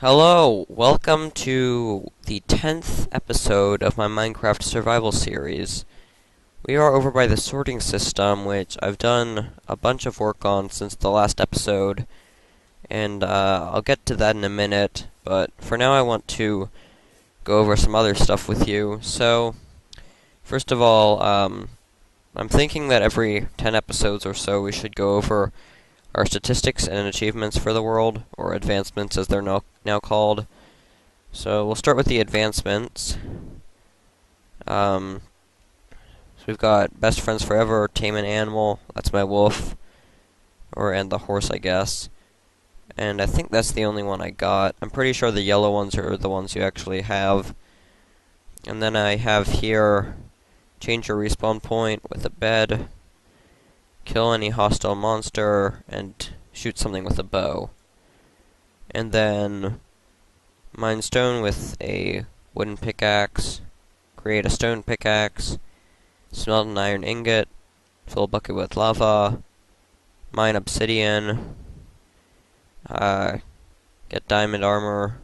Hello, welcome to the 10th episode of my Minecraft survival series. We are over by the sorting system, which I've done a bunch of work on since the last episode, and I'll get to that in a minute, but for now I want to go over some other stuff with you. So, first of all, I'm thinking that every 10 episodes or so we should go over our statistics and achievements for the world, or advancements as they're now called. So we'll start with the advancements. So we've got Best Friends Forever, Tame an Animal, that's my wolf, and the horse, I guess. And I think that's the only one I got. I'm pretty sure the yellow ones are the ones you actually have. And then I have here, change your respawn point with a bed, kill any hostile monster, and shoot something with a bow. And then mine stone with a wooden pickaxe, create a stone pickaxe, smelt an iron ingot, fill a bucket with lava, mine obsidian, get diamond armor,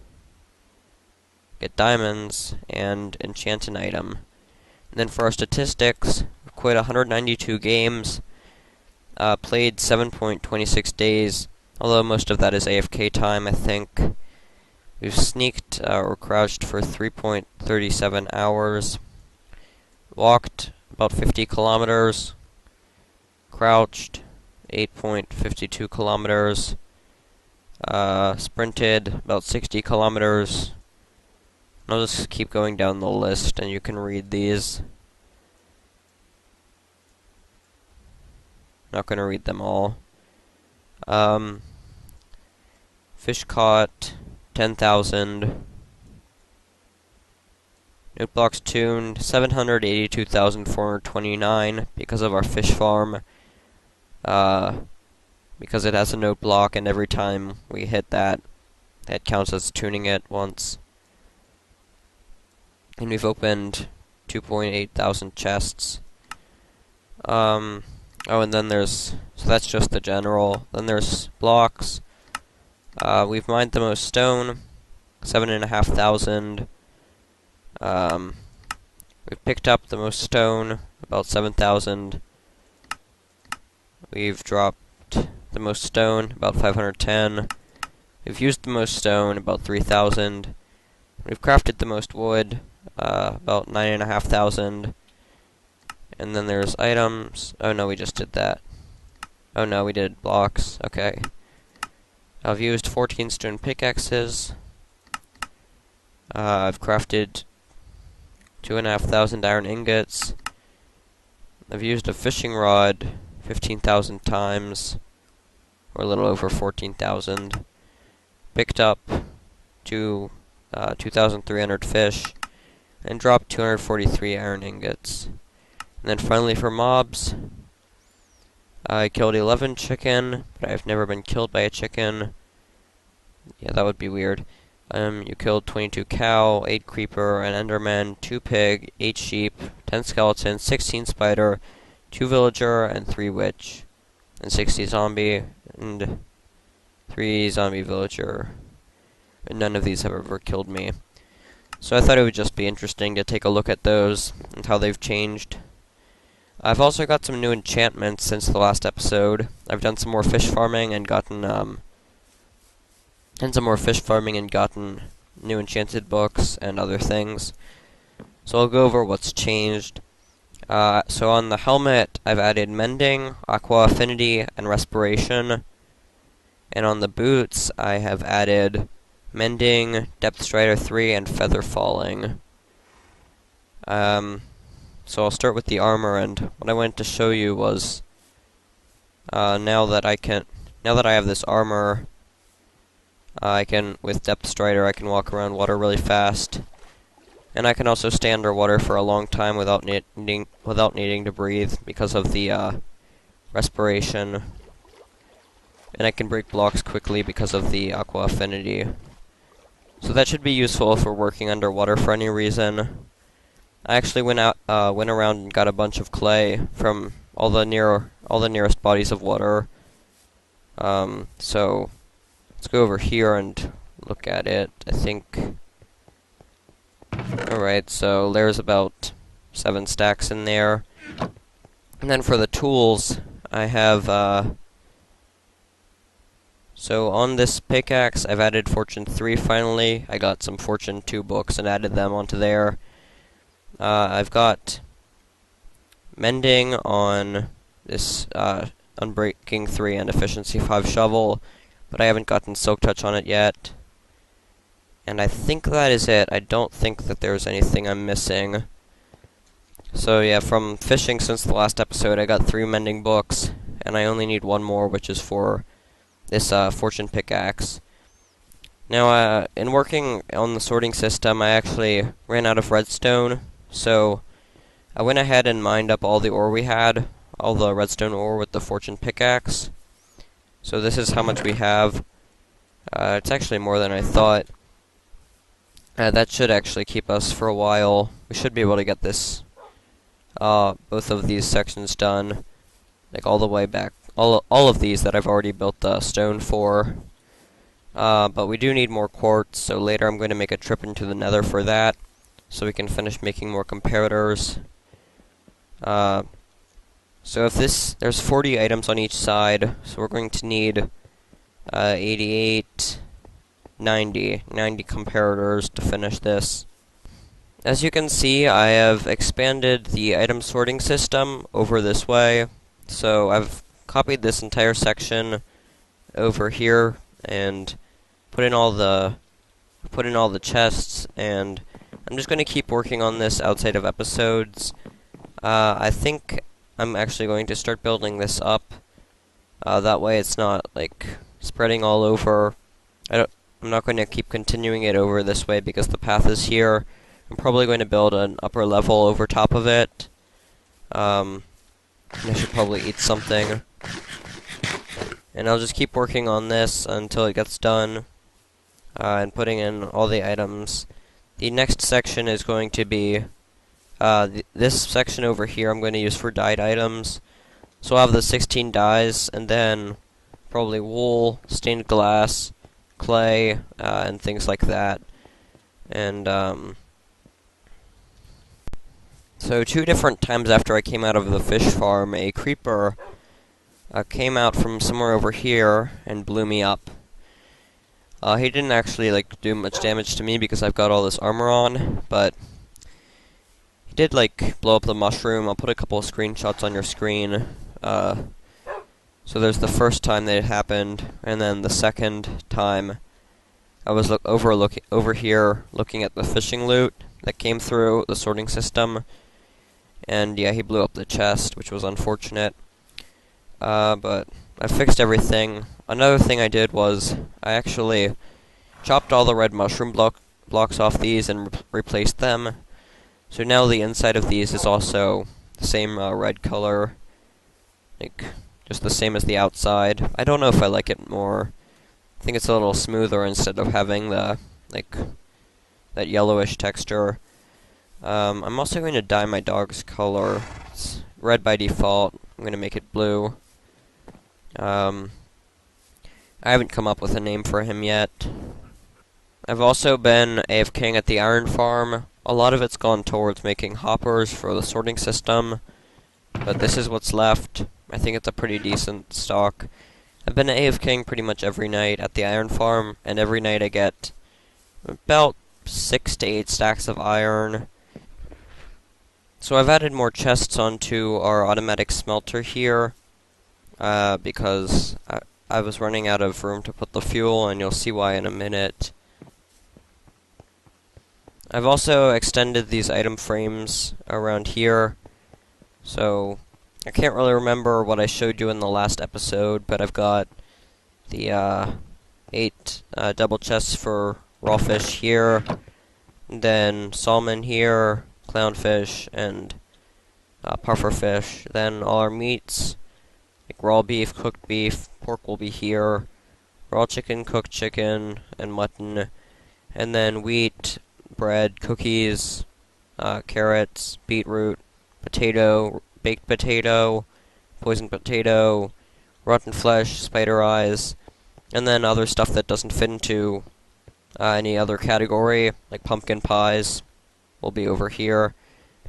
get diamonds, and enchant an item. And then for our statistics, we quit 192 games, played 7.26 days, although most of that is AFK time, I think. We've sneaked or crouched for 3.37 hours, walked about 50 kilometers, crouched 8.52 kilometers, sprinted about 60 kilometers. I'll just keep going down the list and you can read these. Not going to read them all. Fish caught, 10,000. Note blocks tuned, 782,429 because of our fish farm. Because it has a note block, and every time we hit that, that counts as tuning it once. And we've opened 2.8 thousand chests. Oh, and then so that's just the general. Then there's blocks. We've mined the most stone, 7,500. We've picked up the most stone, about 7,000. We've dropped the most stone, about 510. We've used the most stone, about 3,000. We've crafted the most wood, about 9,500. And then there's items. Oh no, we just did that. Oh no, we did blocks. Okay. I've used 14 stone pickaxes. I've crafted 2,500 iron ingots. I've used a fishing rod 15,000 times, or a little over 14,000. Picked up 2,300 fish, and dropped 243 iron ingots. And then finally for mobs, I killed 11 chicken, but I've never been killed by a chicken. Yeah, that would be weird. You killed 22 cow, 8 creeper, an enderman, 2 pig, 8 sheep, 10 skeleton, 16 spider, 2 villager, and 3 witch, and 60 zombie, and 3 zombie villager. And none of these have ever killed me. So I thought it would just be interesting to take a look at those and how they've changed. I've also got some new enchantments since the last episode. I've done some more fish farming and gotten new enchanted books and other things. So I'll go over what's changed. So on the helmet, I've added mending, aqua affinity, and respiration. And on the boots, I have added mending, depth strider 3, and feather falling. So I'll start with the armor, and what I wanted to show you was, now that I have this armor, with depth strider, I can walk around water really fast, and I can also stay underwater for a long time without needing to breathe because of the respiration, and I can break blocks quickly because of the aqua affinity. So that should be useful if we're working underwater for any reason. I actually went around and got a bunch of clay from all the nearest bodies of water. So let's go over here and look at it. I think... Alright, so there's about 7 stacks in there. And then for the tools, I have, so on this pickaxe, I've added Fortune 3 finally. I got some Fortune 2 books and added them onto there. I've got Mending on this, Unbreaking 3 and Efficiency 5 shovel, but I haven't gotten Silk Touch on it yet. And I think that is it. I don't think that there's anything I'm missing. So yeah, from fishing since the last episode, I got 3 mending books, and I only need 1 more, which is for this fortune pickaxe. Now, in working on the sorting system, I actually ran out of redstone, so I went ahead and mined up all the ore we had, all the redstone ore with the fortune pickaxe. So this is how much we have. It's actually more than I thought. That should actually keep us for a while. We should be able to get this, both of these sections done, like all the way back. All of these that I've already built the stone for. But we do need more quartz, so later I'm going to make a trip into the nether for that, so we can finish making more comparators. So if there's 40 items on each side, so we're going to need 88, 90 comparators to finish this. As you can see, I have expanded the item sorting system over this way, so I've copied this entire section over here and put in all the chests, and I'm just going to keep working on this outside of episodes. I think I'm actually going to start building this up. That way it's not like spreading all over. I'm not going to keep continuing it over this way because the path is here. I'm probably going to build an upper level over top of it. I should probably eat something. And I'll just keep working on this until it gets done. And putting in all the items. The next section is going to be this section over here I'm going to use for dyed items. So I'll have the 16 dyes, and then probably wool, stained glass, clay, and things like that. And so 2 different times after I came out of the fish farm, a creeper came out from somewhere over here and blew me up. He didn't actually like do much damage to me because I've got all this armor on, but he did like blow up the mushroom. I'll put a couple of screenshots on your screen. So there's the first time that it happened, and then the second time I was over here looking at the fishing loot that came through the sorting system, and yeah, he blew up the chest, which was unfortunate. But I fixed everything. Another thing I did was I actually chopped all the red mushroom blocks off these and replaced them. So now the inside of these is also the same red color, like just the same as the outside. I don't know if I like it more. I think it's a little smoother instead of having the that yellowish texture. I'm also going to dye my dog's color. It's red by default. I'm going to make it blue. I haven't come up with a name for him yet. I've also been AFKing at the iron farm. A lot of it's gone towards making hoppers for the sorting system, but this is what's left. I think it's a pretty decent stock. I've been AFKing pretty much every night at the iron farm, and every night I get about 6 to 8 stacks of iron. So I've added more chests onto our automatic smelter here, because I was running out of room to put the fuel, and you'll see why in a minute. I've also extended these item frames around here, so I can't really remember what I showed you in the last episode, but I've got the 8 double chests for raw fish here, and then salmon here, clownfish, and puffer fish. Then all our meats, like raw beef, cooked beef, pork will be here, raw chicken, cooked chicken, and mutton, and then wheat, bread, cookies, carrots, beetroot, potato, baked potato, poisoned potato, rotten flesh, spider eyes, and then other stuff that doesn't fit into Any other category, like pumpkin pies, will be over here.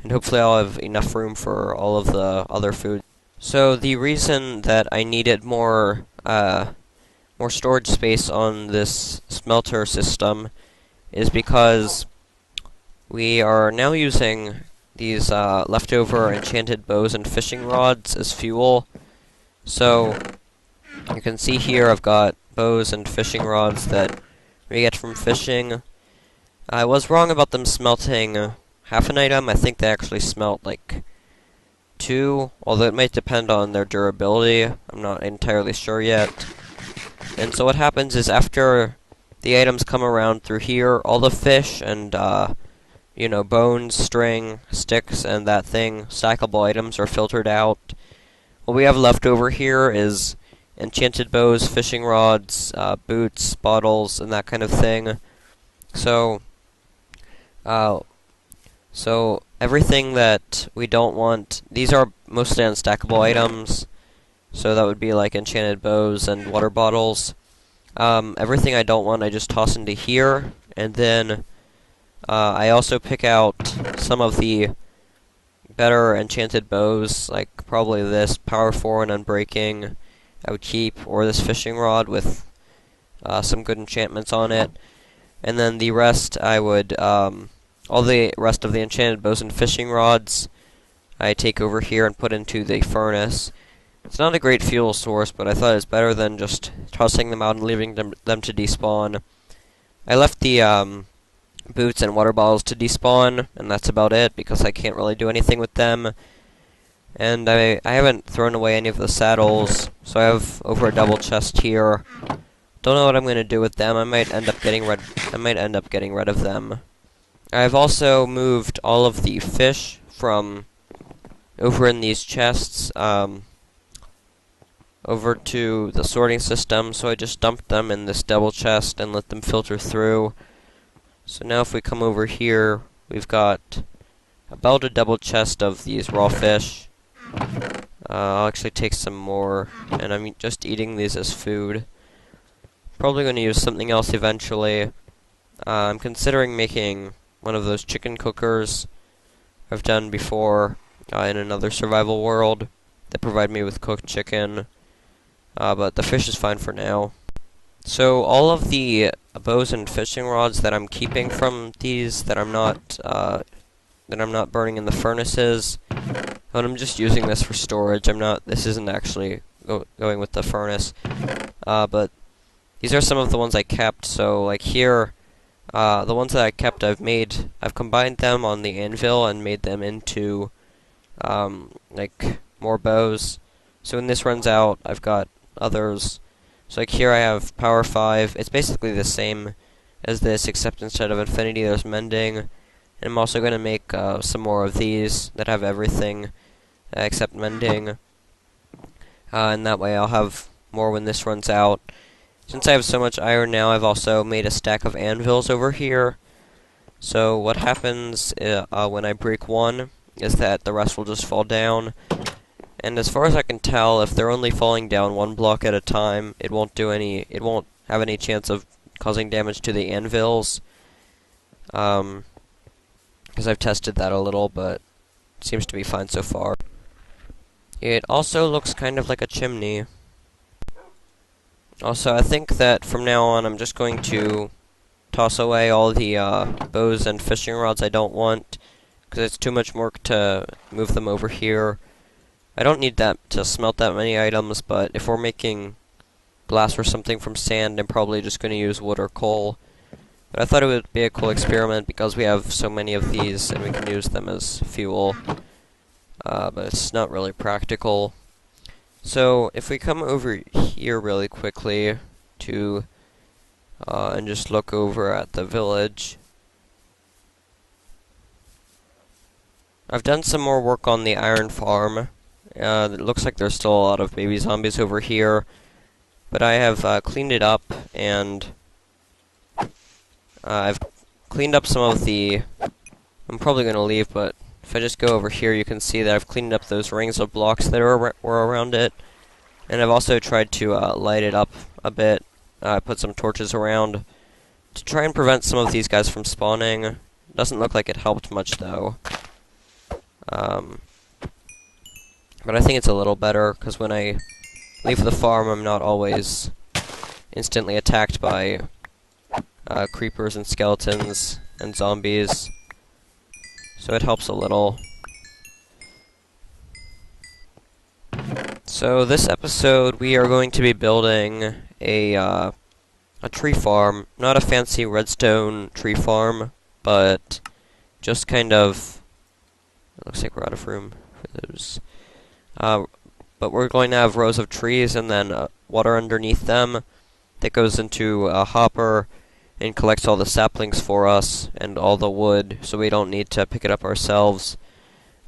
And hopefully I'll have enough room for all of the other food. So the reason that I needed more storage space on this smelter system is because we are now using these leftover enchanted bows and fishing rods as fuel. So you can see here I've got bows and fishing rods that we get from fishing. I was wrong about them smelting half an item. I think they actually smelt like 2, although it might depend on their durability. I'm not entirely sure yet. And so what happens is after the items come around through here, all the fish and bones, string, sticks, and that thing, stackable items are filtered out. What we have left over here is enchanted bows, fishing rods, boots, bottles, and that kind of thing. So everything that we don't want, these are mostly unstackable items, so that would be like enchanted bows and water bottles. Everything I don't want I just toss into here, and then I also pick out some of the better enchanted bows, like probably this Power 4 and Unbreaking I would keep, or this fishing rod with some good enchantments on it. And then the rest I would, all the rest of the enchanted bows and fishing rods I take over here and put into the furnace. It's not a great fuel source, but I thought it's better than just tossing them out and leaving them to despawn. I left the boots and water bottles to despawn, and that's about it, because I can't really do anything with them. And I haven't thrown away any of the saddles, so I have over a double chest here. Don't know what I'm going to do with them. I might end up getting rid of them. I've also moved all of the fish from over in these chests over to the sorting system, so I just dumped them in this double chest and let them filter through. So now if we come over here, we've got about a double chest of these raw fish. I'll actually take some more, and I'm just eating these as food. Probably going to use something else eventually. I'm considering making one of those chicken cookers I've done before in another survival world that provide me with cooked chicken. But the fish is fine for now. So all of the bows and fishing rods that I'm keeping from these, that I'm not burning in the furnaces, and I'm just using this for storage. This isn't actually going with the furnace. But these are some of the ones I kept. So like here, the ones that I kept, I've combined them on the anvil and made them into like more bows. So when this runs out, I've got others. So like here I have Power 5. It's basically the same as this, except instead of infinity there's mending. And I'm also going to make some more of these that have everything except mending. And that way I'll have more when this runs out. Since I have so much iron now, I've also made a stack of anvils over here. So what happens when I break one is that the rest will just fall down. And as far as I can tell, if they're only falling down one block at a time, it won't have any chance of causing damage to the anvils. Because I've tested that a little, but it seems to be fine so far. It also looks kind of like a chimney. Also, I think that from now on I'm just going to toss away all the bows and fishing rods I don't want, because it's too much work to move them over here. I don't need that to smelt that many items, but if we're making glass or something from sand, I'm probably just going to use wood or coal. But I thought it would be a cool experiment because we have so many of these and we can use them as fuel. But it's not really practical. So if we come over here really quickly to and just look over at the village. I've done some more work on the iron farm. It looks like there's still a lot of baby zombies over here, but I have cleaned it up, and I've cleaned up some of the... I'm probably going to leave, but if I just go over here, you can see that I've cleaned up those rings of blocks that were around it, and I've also tried to light it up a bit. I put some torches around to try and prevent some of these guys from spawning. Doesn't look like it helped much, though. But I think it's a little better, because when I leave the farm, I'm not always instantly attacked by creepers and skeletons and zombies. So it helps a little. So this episode, we are going to be building a tree farm. Not a fancy redstone tree farm, but just kind of... It looks like we're out of room for those. But we're going to have rows of trees and then water underneath them that goes into a hopper and collects all the saplings for us and all the wood, so we don't need to pick it up ourselves.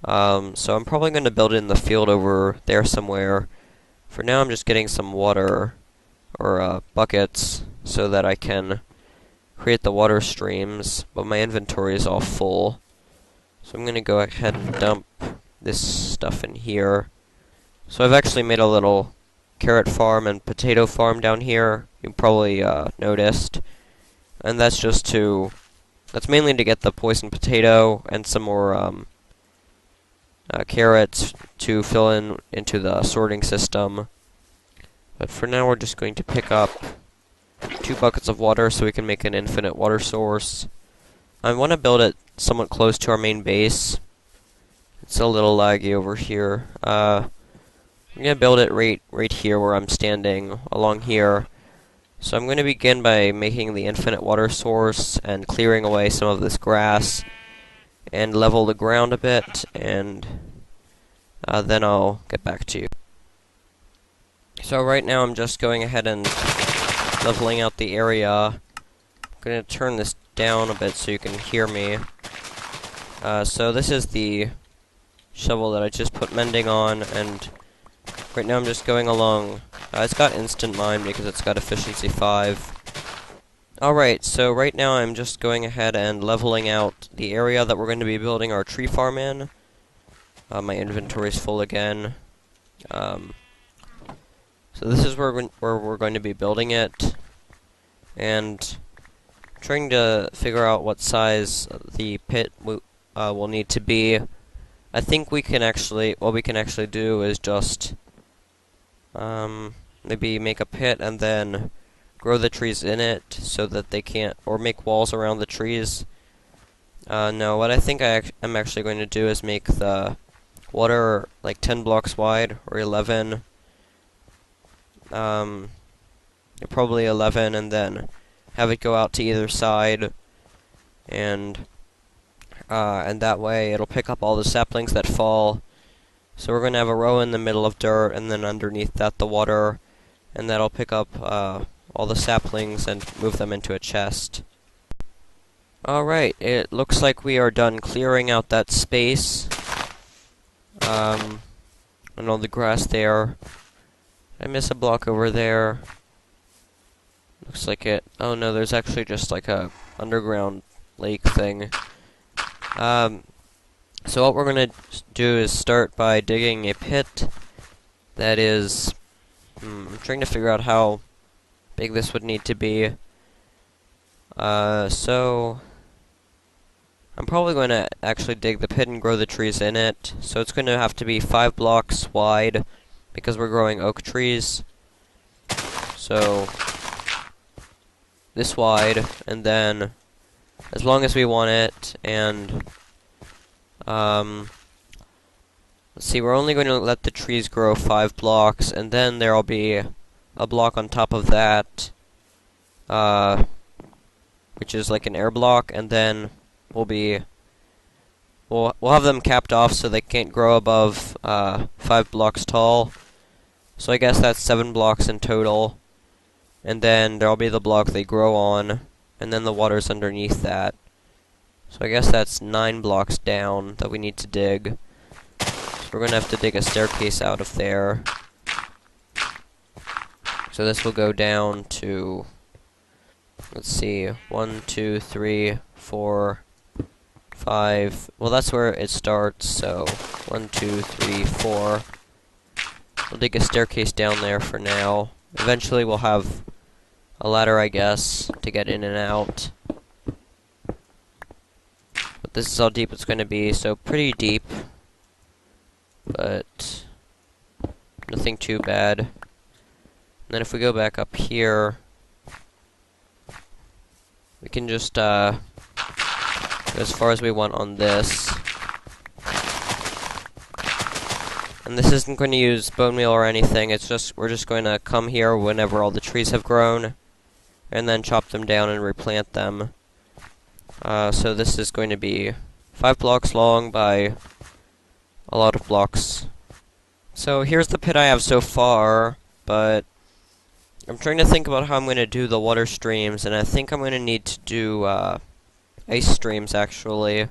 So I'm probably going to build it in the field over there somewhere. For now, I'm just getting some water, or buckets, so that I can create the water streams, but my inventory is all full. So I'm going to go ahead and dump this stuff in here. So I've actually made a little carrot farm and potato farm down here. You probably noticed. And that's just that's mainly to get the poison potato and some more carrots to fill into the sorting system. But for now, we're just going to pick up 2 buckets of water so we can make an infinite water source. I want to build it somewhat close to our main base. It's a little laggy over here. I'm going to build it right here where I'm standing, along here. So I'm going to begin by making the infinite water source and clearing away some of this grass and level the ground a bit, and then I'll get back to you. So right now I'm just going ahead and leveling out the area. I'm going to turn this down a bit so you can hear me. So this is the shovel that I just put mending on, and right now I'm just going along. It's got instant mine because it's got efficiency 5. Alright, so right now I'm just going ahead and leveling out the area that we're going to be building our tree farm in. My inventory's full again. So this is where we're going to be building it. And trying to figure out what size the pit will need to be. I think what we can actually do is just maybe make a pit and then grow the trees in it so that they can't, or make walls around the trees. No, what I think I'm actually going to do is make the water like 10 blocks wide, or 11. Probably 11, and then have it go out to either side, and that way it'll pick up all the saplings that fall. So we're going to have a row in the middle of dirt, and then underneath that the water, and that'll pick up all the saplings and move them into a chest. Alright, it looks like we are done clearing out that space. And all the grass there. I miss a block over there. Looks like it. Oh no, there's actually just like a underground lake thing. So what we're gonna do is start by digging a pit that is... I'm trying to figure out how big this would need to be. So... I'm probably going to actually dig the pit and grow the trees in it. So it's going to have to be 5 blocks wide, because we're growing oak trees. So... this wide, and then as long as we want it, and let's see, we're only going to let the trees grow 5 blocks, and then there'll be a block on top of that, which is like an air block, and then we'll have them capped off so they can't grow above 5 blocks tall. So I guess that's 7 blocks in total. And then there'll be the block they grow on, and then the water's underneath that. So I guess that's 9 blocks down that we need to dig. So we're going to have to dig a staircase out of there. So this will go down to, let's see, 1, 2, 3, 4, 5. Well, that's where it starts, so 1, 2, 3, 4. We'll dig a staircase down there for now. Eventually we'll have a ladder, I guess, to get in and out. But this is how deep it's going to be, so pretty deep. But nothing too bad. And then if we go back up here, we can just go as far as we want on this. And this isn't going to use bone meal or anything, it's just, we're just going to come here whenever all the trees have grown, and then chop them down and replant them. So this is going to be 5 blocks long by a lot of blocks. So here's the pit I have so far, but I'm trying to think about how I'm going to do the water streams, and I think I'm going to need to do ice streams, actually.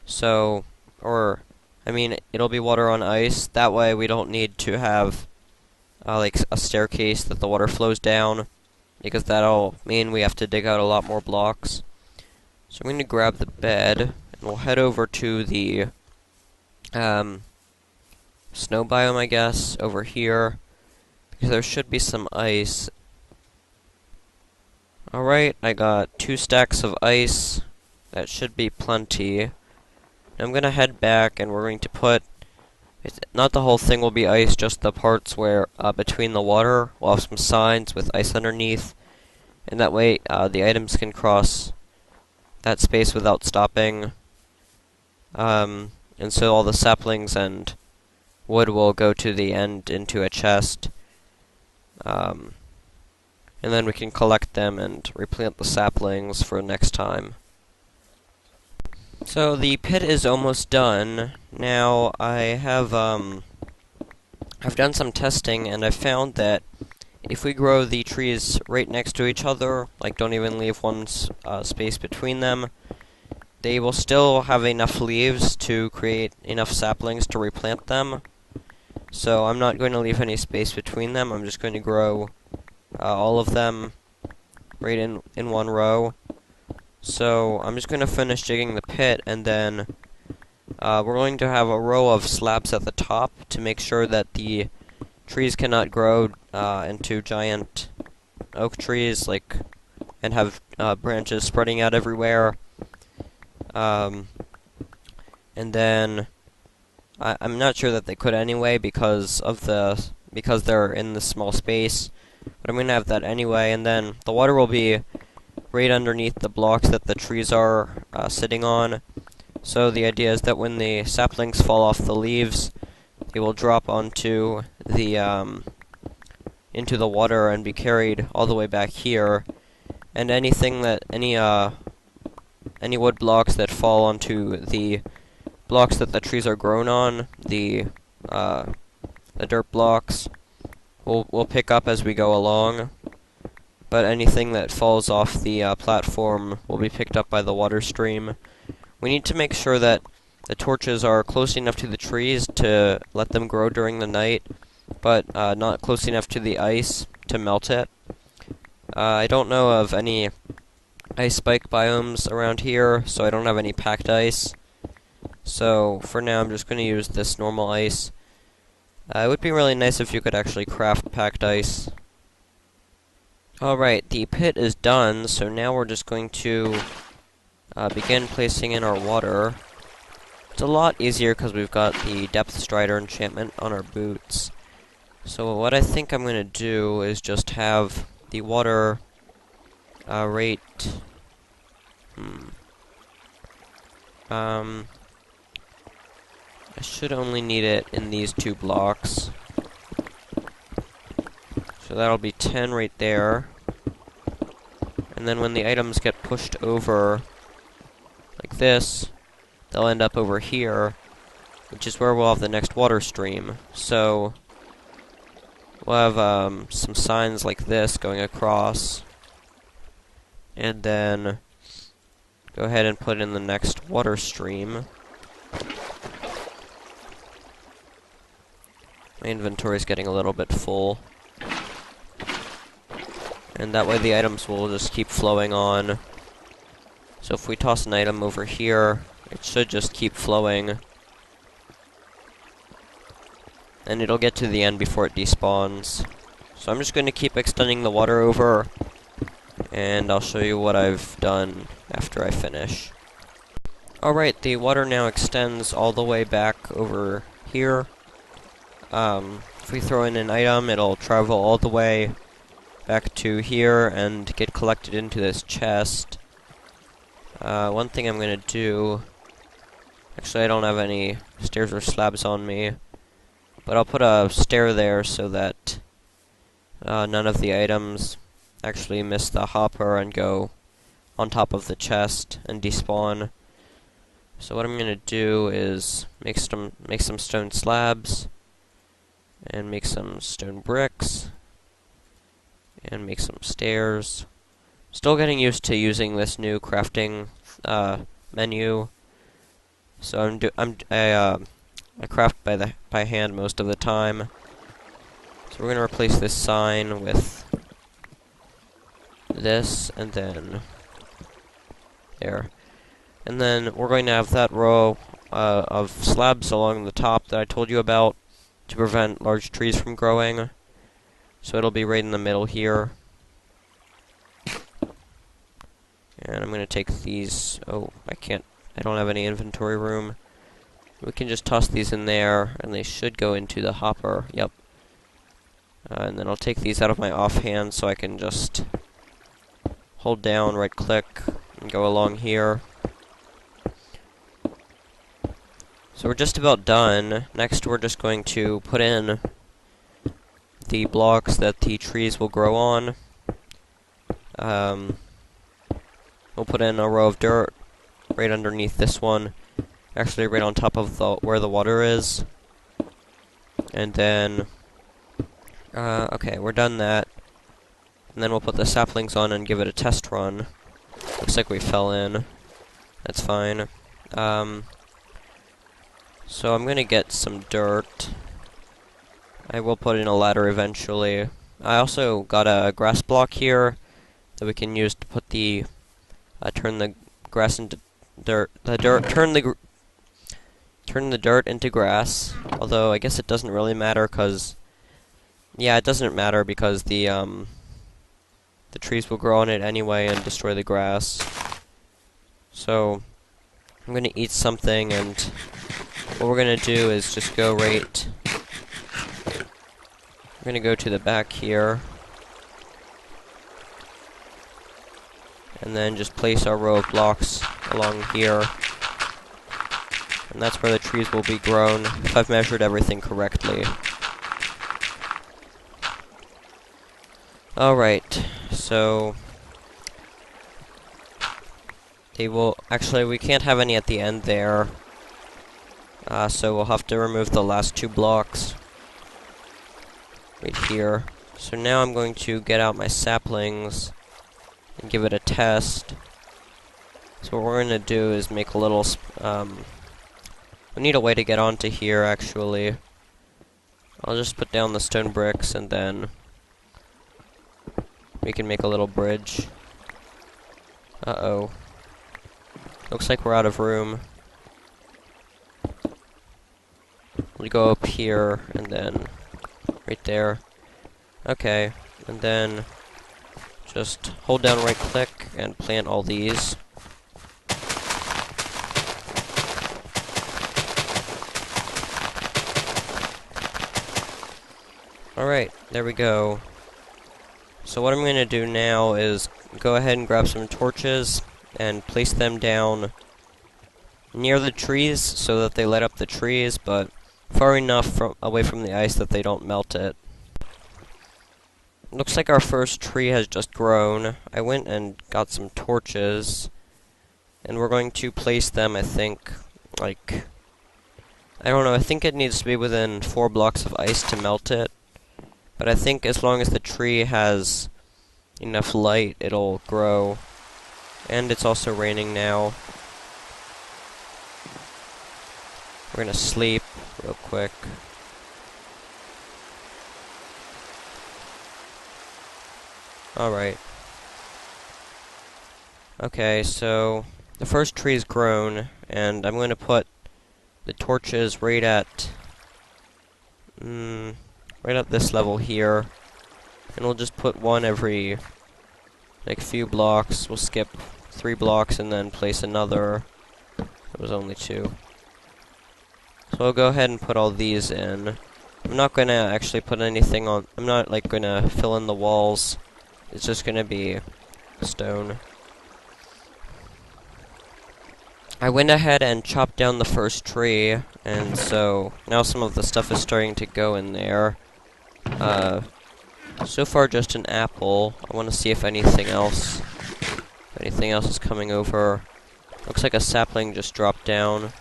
So, I mean, it'll be water on ice. That way we don't need to have, like, a staircase that the water flows down, because that'll mean we have to dig out a lot more blocks. So I'm going to grab the bed, and we'll head over to the snow biome, I guess, over here, because there should be some ice. Alright, I got 2 stacks of ice. That should be plenty. I'm gonna head back, and we're going to put, not the whole thing will be ice, just the parts where, between the water, we'll have some signs with ice underneath, and that way, the items can cross that space without stopping. And so all the saplings and wood will go to the end into a chest. And then we can collect them and replant the saplings for next time. So the pit is almost done. Now I have I've done some testing, and I found that if we grow the trees right next to each other, like don't even leave one space between them, they will still have enough leaves to create enough saplings to replant them. So I'm not going to leave any space between them. I'm just going to grow all of them right in one row. So I'm just going to finish digging the pit, and then we're going to have a row of slabs at the top to make sure that the trees cannot grow into giant oak trees, like, and have branches spreading out everywhere. And then I'm not sure that they could anyway because they're in this small space, but I'm going to have that anyway. And then the water will be right underneath the blocks that the trees are sitting on. So the idea is that when the saplings fall off the leaves, they will drop onto the into the water and be carried all the way back here. And any wood blocks that fall onto the blocks that the trees are grown on, the dirt blocks, we'll pick up as we go along. But anything that falls off the platform will be picked up by the water stream. We need to make sure that the torches are close enough to the trees to let them grow during the night, but not close enough to the ice to melt it. I don't know of any ice spike biomes around here, so I don't have any packed ice. So for now I'm just going to use this normal ice. It would be really nice if you could actually craft packed ice. Alright, the pit is done, so now we're just going to begin placing in our water. It's a lot easier because we've got the Depth Strider enchantment on our boots. So what I think I'm going to do is just have the water I should only need it in these 2 blocks. So that'll be 10 right there. And then when the items get pushed over like this, they'll end up over here, which is where we'll have the next water stream. So we'll have some signs like this going across, and then go ahead and put in the next water stream. My inventory's getting a little bit full. And that way the items will just keep flowing on. So if we toss an item over here, it should just keep flowing. And it'll get to the end before it despawns. So I'm just going to keep extending the water over and I'll show you what I've done after I finish. Alright, the water now extends all the way back over here. If we throw in an item, it'll travel all the way back to here and get collected into this chest. One thing I'm gonna do... Actually, I don't have any stairs or slabs on me, but I'll put a stair there so that none of the items actually miss the hopper and go on top of the chest and despawn. So what I'm gonna do is make some stone slabs, and make some stone bricks, and make some stairs. Still getting used to using this new crafting menu. So I craft by hand most of the time. So we're gonna replace this sign with this, and then there. And then we're going to have that row of slabs along the top that I told you about to prevent large trees from growing. So it'll be right in the middle here. And I'm going to take these... Oh, I don't have any inventory room. We can just toss these in there, and they should go into the hopper. Yep. And then I'll take these out of my offhand so I can just hold down, right-click, and go along here. So we're just about done. Next, we're just going to put in the blocks that the trees will grow on. We'll put in a row of dirt right underneath this one. Actually, right on top of where the water is. And then... okay, we're done that. And then we'll put the saplings on and give it a test run. Looks like we fell in. That's fine. So I'm gonna get some dirt. I will put in a ladder eventually. I also got a grass block here that we can use to put the turn the grass into dirt. Turn the dirt into grass. Although I guess it doesn't really matter because it doesn't matter because the trees will grow on it anyway and destroy the grass. So I'm gonna eat something, and what we're gonna do is just go right... We're gonna go to the back here. And then just place our row of blocks along here. And that's where the trees will be grown, if I've measured everything correctly. Alright, so... They will... Actually, we can't have any at the end there. So we'll have to remove the last two blocks. Right here. So now I'm going to get out my saplings and give it a test. So what we're going to do is make a little... we need a way to get onto here, actually. I'll just put down the stone bricks, and then we can make a little bridge. Uh-oh. Looks like we're out of room. We go up here, and then right there. Okay, and then just hold down right-click and plant all these. Alright, there we go. So what I'm going to do now is go ahead and grab some torches and place them down near the trees so that they light up the trees, but far enough away from the ice that they don't melt it. Looks like our first tree has just grown. I went and got some torches, and we're going to place them, I think, like... I don't know, I think it needs to be within 4 blocks of ice to melt it. But I think as long as the tree has enough light, it'll grow. And it's also raining now. We're gonna sleep real quick. Alright. Okay, so the first tree's grown, and I'm going to put the torches right at this level here, and we'll just put one every Make a few blocks. We'll skip 3 blocks and then place another. It was only 2. So I'll go ahead and put all these in. I'm not gonna actually put anything on. I'm not like gonna fill in the walls. It's just gonna be stone. I went ahead and chopped down the first tree, and so now some of the stuff is starting to go in there. So far just an apple. I want to see if anything else is coming over. Looks like a sapling just dropped down.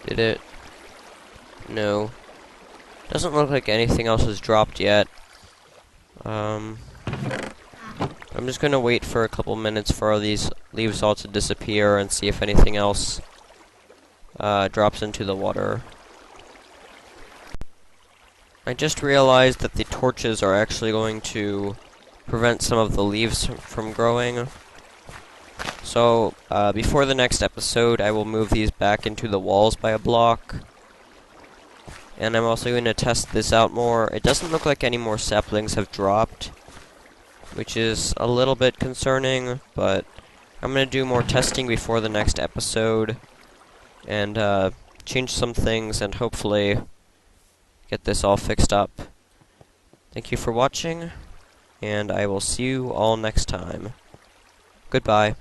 Did it? No. Doesn't look like anything else has dropped yet. I'm just gonna wait for a couple minutes for all these leaves all to disappear and see if anything else drops into the water. I just realized that the torches are actually going to prevent some of the leaves from growing. So, before the next episode, I will move these back into the walls by a block. And I'm also going to test this out more. It doesn't look like any more saplings have dropped, which is a little bit concerning, but I'm going to do more testing before the next episode, and change some things, and hopefully get this all fixed up. Thank you for watching, and I will see you all next time. Goodbye.